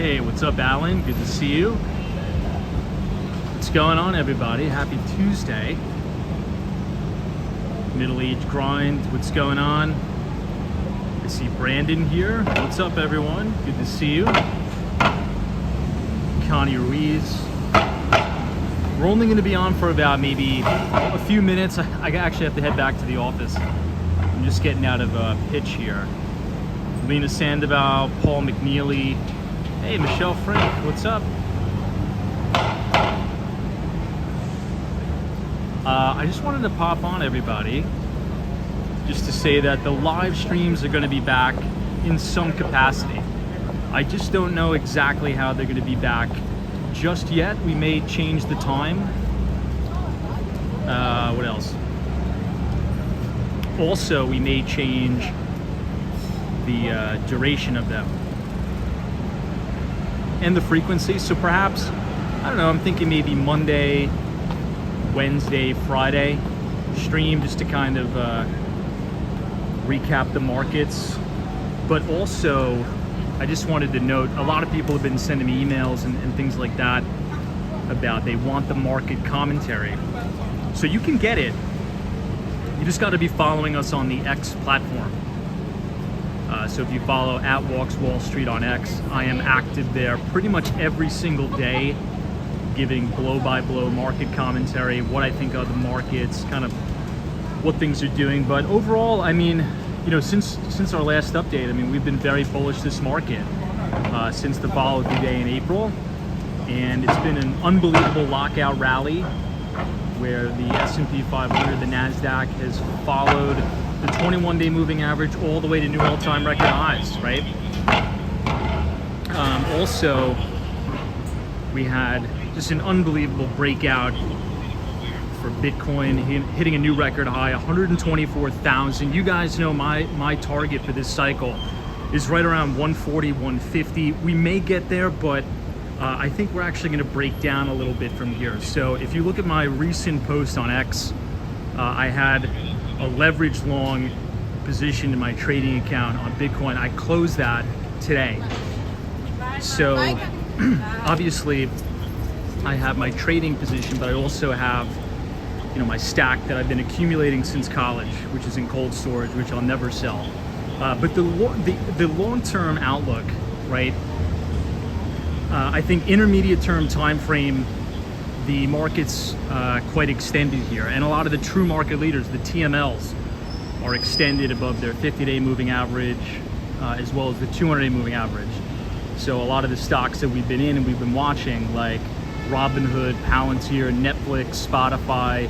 Hey, what's up, Alan? Good to see you. What's going on, everybody? Happy Tuesday. Middle Age Grind, what's going on? I see Brandon here. What's up, everyone? Good to see you. Connie Ruiz. We're only going to be on for about maybe a few minutes. I actually have to head back to the office. I'm just getting out of a pitch here. Lena Sandoval, Paul McNeely. Hey, Michelle Frank, what's up? I just wanted to pop on, everybody, just to say that the live streams are going to be back in some capacity. I just don't know exactly how they're going to be back just yet. We may change the time. What else? Also, we may change the duration of them and the frequency. So perhaps, I don't know, I'm thinking maybe Monday, Wednesday, Friday stream, just to kind of recap the markets. But also, I just wanted to note, a lot of people have been sending me emails and things like that about they want the market commentary. So you can get it. You just got to be following us on the X platform. So if you follow @WalksWallStreet on X, I am active there pretty much every single day, giving blow-by-blow market commentary, what I think of the markets, kind of what things are doing. But overall, I mean, you know, since our last update, I mean, we've been very bullish this market since the volatility day in April, and it's been an unbelievable lockout rally where the S&P 500, the NASDAQ, has followed the 21-day moving average all the way to new all-time record highs, right? Also, we had just an unbelievable breakout for Bitcoin, hitting a new record high, 124,000. You guys know my target for this cycle is right around 140, 150. We may get there, but I think we're actually going to break down a little bit from here. So if you look at my recent post on X, I had a leverage long position in my trading account on Bitcoin. I closed that today. So obviously I have my trading position, but I also have, you know, my stack that I've been accumulating since college, which is in cold storage, which I'll never sell. But the long-term outlook, right? I think intermediate term time frame, the market's quite extended here, and a lot of the true market leaders, the TMLs, are extended above their 50-day moving average, as well as the 200-day moving average. So a lot of the stocks that we've been in and we've been watching, like Robinhood, Palantir, Netflix, Spotify,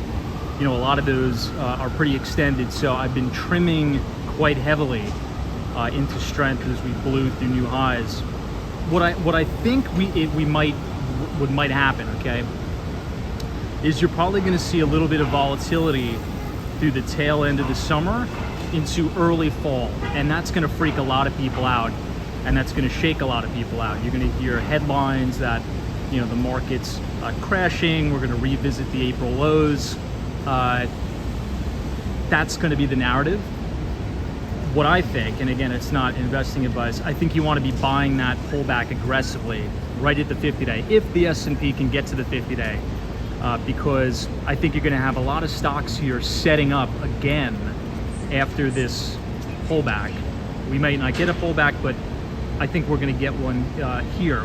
you know, a lot of those are pretty extended. So I've been trimming quite heavily into strength as we blew through new highs. What I think what might happen, okay, is you're probably going to see a little bit of volatility through the tail end of the summer into early fall, and that's going to freak a lot of people out, and that's going to shake a lot of people out. You're going to hear headlines that, you know, the market's crashing, we're going to revisit the April lows. That's going to be the narrative. What I think, and again, it's not investing advice, I think you want to be buying that pullback aggressively right at the 50-day, if the S&P can get to the 50-day, because I think you're going to have a lot of stocks here setting up again after this pullback. We might not get a pullback, but I think we're going to get one here.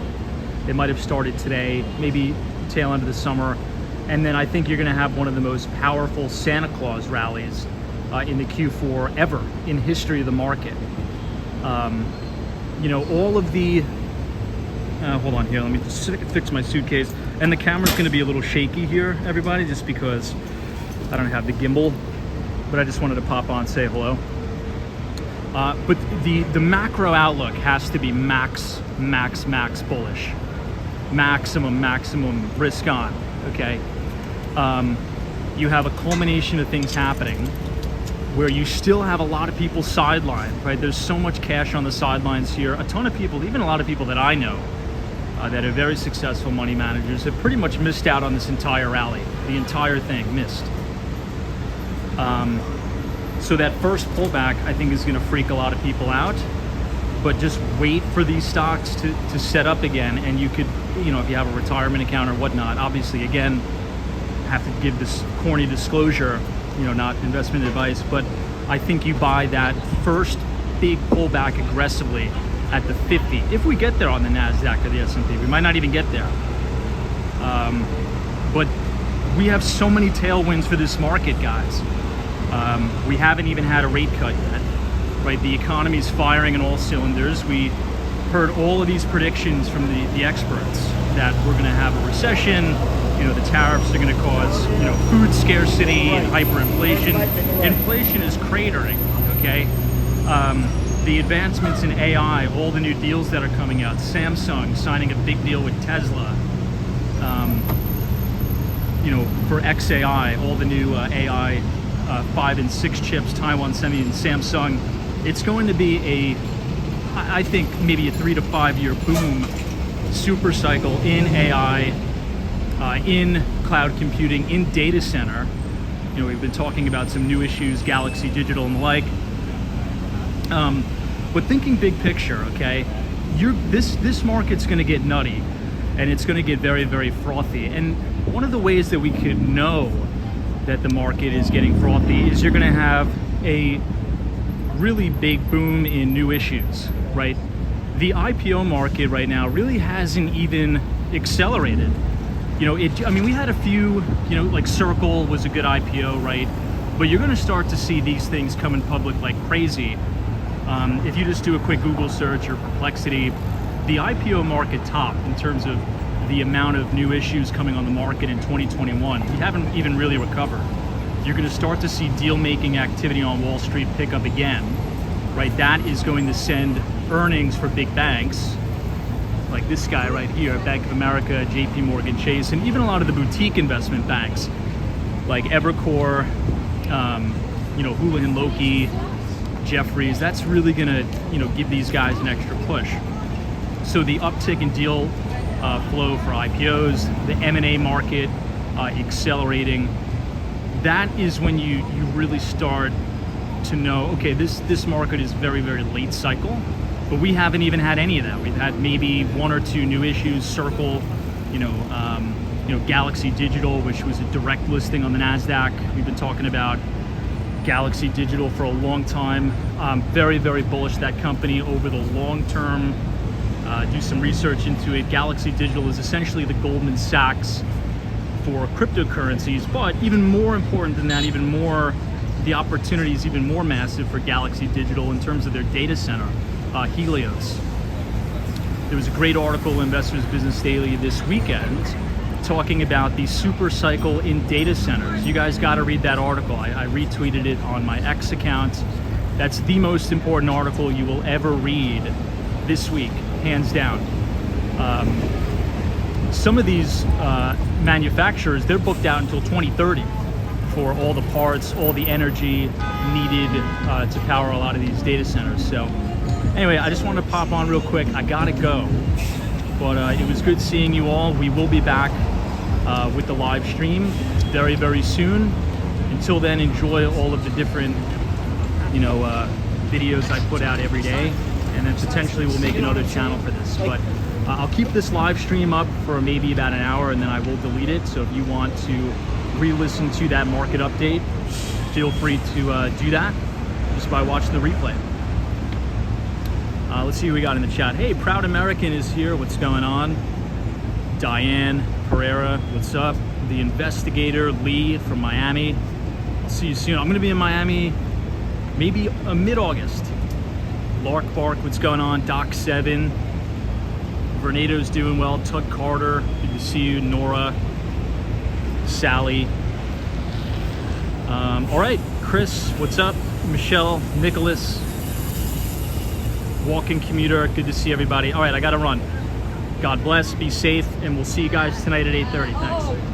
It might have started today, maybe tail end of the summer, and then I think you're going to have one of the most powerful Santa Claus rallies in the Q4 ever in history of the market. You know, all of the hold on here, let me just fix my suitcase, and the camera's going to be a little shaky here, everybody, just because I don't have the gimbal, but I just wanted to pop on and say hello. But the macro outlook has to be max bullish, maximum risk on, okay? You have a culmination of things happening where you still have a lot of people sidelined, right? There's so much cash on the sidelines here. A ton of people, even a lot of people that I know that are very successful money managers, have pretty much missed out on this entire rally. The entire thing missed. So that first pullback, I think, is going to freak a lot of people out. but just wait for these stocks to set up again, and you could, you know, if you have a retirement account or whatnot, obviously, again, have to give this corny disclosure, you know, not investment advice, but I think you buy that first big pullback aggressively at the 50. If we get there on the NASDAQ or the S&P, we might not even get there. But we have so many tailwinds for this market, guys. We haven't even had a rate cut yet, right? The economy's firing on all cylinders. We heard all of these predictions from the experts that we're going to have a recession. You know, the tariffs are going to cause, you know, food scarcity and hyperinflation. Inflation is cratering, okay? The advancements in AI, all the new deals that are coming out, Samsung signing a big deal with Tesla, you know, for XAI, all the new AI 5 and 6 chips, Taiwan Semi and Samsung. It's going to be I think maybe a 3 to 5 year boom, super cycle in AI, in cloud computing, in data center. You know, we've been talking about some new issues, Galaxy Digital and the like. But thinking big picture, okay, this market's going to get nutty, and it's going to get very, very frothy. And one of the ways that we could know that the market is getting frothy is you're going to have a really big boom in new issues, right? The IPO market right now really hasn't even accelerated. You know, I mean, we had a few, you know, like Circle was a good IPO, right? But you're going to start to see these things come in public like crazy. If you just do a quick Google search or Perplexity, the IPO market topped in terms of the amount of new issues coming on the market in 2021. We haven't even really recovered. You're going to start to see deal-making activity on Wall Street pick up again, right? That is going to send earnings for big banks, like this guy right here, Bank of America, JP Morgan Chase, and even a lot of the boutique investment banks, like Evercore, you know, Houlihan Lokey, Jeffries. That's really going to, you know, give these guys an extra push. So the uptick in deal flow for IPOs, the M&A market accelerating, that is when you really start to know, okay, this market is very, very late cycle, but we haven't even had any of that. We've had maybe 1 or 2 new issues, Circle, you know, Galaxy Digital, which was a direct listing on the NASDAQ. We've been talking about Galaxy Digital for a long time. Very, very bullish that company over the long term. Do some research into it. Galaxy Digital is essentially the Goldman Sachs for cryptocurrencies, but even more important than that, even more, the opportunity is even more massive for Galaxy Digital in terms of their data center, Helios. There was a great article in Investors Business Daily this weekend talking about the super cycle in data centers. You guys got to read that article. I retweeted it on my X account. That's the most important article you will ever read this week, hands down. Some of these manufacturers, they're booked out until 2030 for all the parts, all the energy needed to power a lot of these data centers. So anyway, I just wanted to pop on real quick. I gotta go, but it was good seeing you all. We will be back with the live stream very, very soon. Until then, enjoy all of the different, you know, videos I put out every day, and then potentially we'll make another channel for this. But I'll keep this live stream up for maybe about an hour, and then I will delete it. So if you want to re-listen to that market update, feel free to do that just by watching the replay. Let's see who we got in the chat. Hey, Proud American is here. What's going on? Diane Pereira, what's up? The Investigator, Lee from Miami. I'll see you soon. I'm going to be in Miami maybe mid-August. Lark Bark, what's going on? Doc 7. Vernado's doing well. Tug Carter, good to see you. Nora, Sally. All right, Chris, what's up? Michelle, Nicholas, Walking Commuter, good to see everybody. All right, I gotta run. God bless, be safe, and we'll see you guys tonight at 8:30. Thanks.